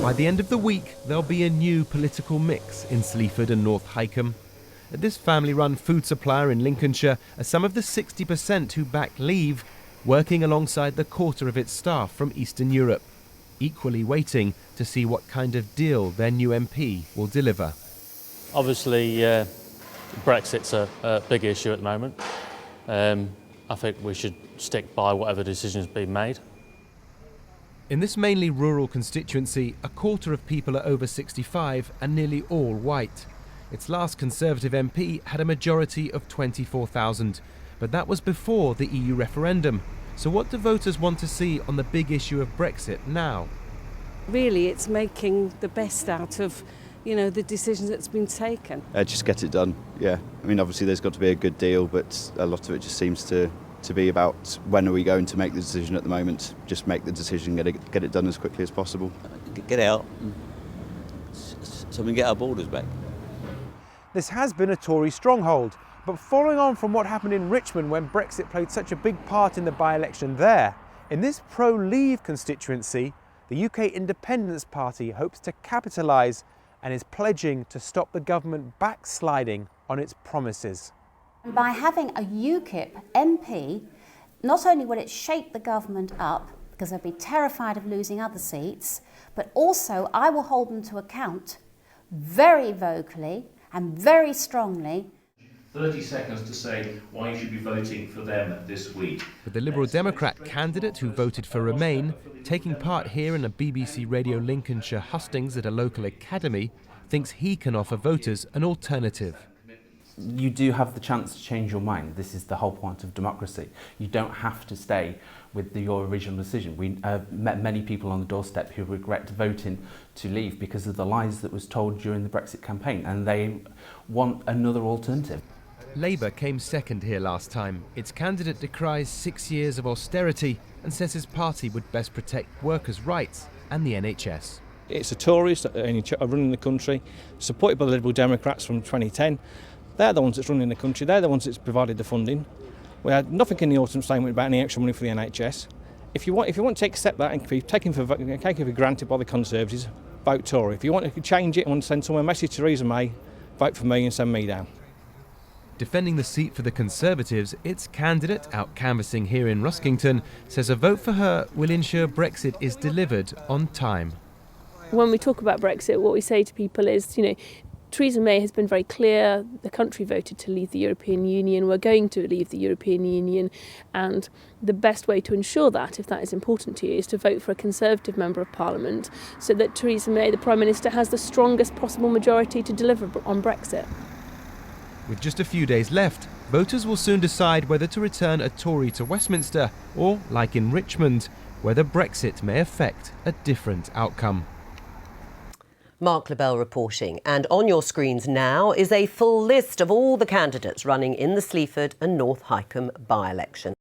By the end of the week, there'll be a new political mix in Sleaford and North Hykeham. At this family-run food supplier in Lincolnshire are some of the 60% who backed Leave, working alongside the quarter of its staff from Eastern Europe, equally waiting to see what kind of deal their new MP will deliver. Obviously, Brexit's a big issue at the moment. I think we should stick by whatever decision's been made. In this mainly rural constituency, a quarter of people are over 65 and nearly all white. Its last Conservative MP had a majority of 24,000, but that was before the EU referendum. So what do voters want to see on the big issue of Brexit now? Really, it's making the best out of, the decisions that's been taken. Just get it done, yeah. I mean, obviously there's got to be a good deal, but a lot of it just seems to be about when are we going to make the decision at the moment. Just make the decision, get it done as quickly as possible. Get out so we can get our borders back. This has been a Tory stronghold, but following on from what happened in Richmond when Brexit played such a big part in the by-election there, in this pro-Leave constituency, the UK Independence Party hopes to capitalise and is pledging to stop the government backsliding on its promises. By having a UKIP MP, not only will it shake the government up, because they'll be terrified of losing other seats, but also I will hold them to account very vocally and very strongly. 30 seconds to say why you should be voting for them this week. But the Liberal Democrat candidate who voted for Remain, taking part here in a BBC Radio Lincolnshire hustings at a local academy, thinks he can offer voters an alternative. You do have the chance to change your mind. This is the whole point of democracy. You don't have to stay with your original decision. We met many people on the doorstep who regret voting to leave because of the lies that was told during the Brexit campaign, and they want another alternative. Labour came second here last time. Its candidate decries 6 years of austerity and says his party would best protect workers' rights and the NHS. It's the Tories that are running the country, supported by the Liberal Democrats from 2010. They're the ones that's running the country, they're the ones that's provided the funding. We had nothing in the autumn statement about any extra money for the NHS. If you want to take a step back and be taken for granted by the Conservatives, vote Tory. If you want to change it and want to send someone a message to Theresa May, vote for me and send me down. Defending the seat for the Conservatives, its candidate, out canvassing here in Ruskington, says a vote for her will ensure Brexit is delivered on time. When we talk about Brexit, what we say to people is, Theresa May has been very clear, the country voted to leave the European Union, we're going to leave the European Union, and the best way to ensure that, if that is important to you, is to vote for a Conservative Member of Parliament so that Theresa May, the Prime Minister, has the strongest possible majority to deliver on Brexit. With just a few days left, voters will soon decide whether to return a Tory to Westminster or, like in Richmond, whether Brexit may affect a different outcome. Mark Lobel reporting, and on your screens now is a full list of all the candidates running in the Sleaford and North Hykeham by-election.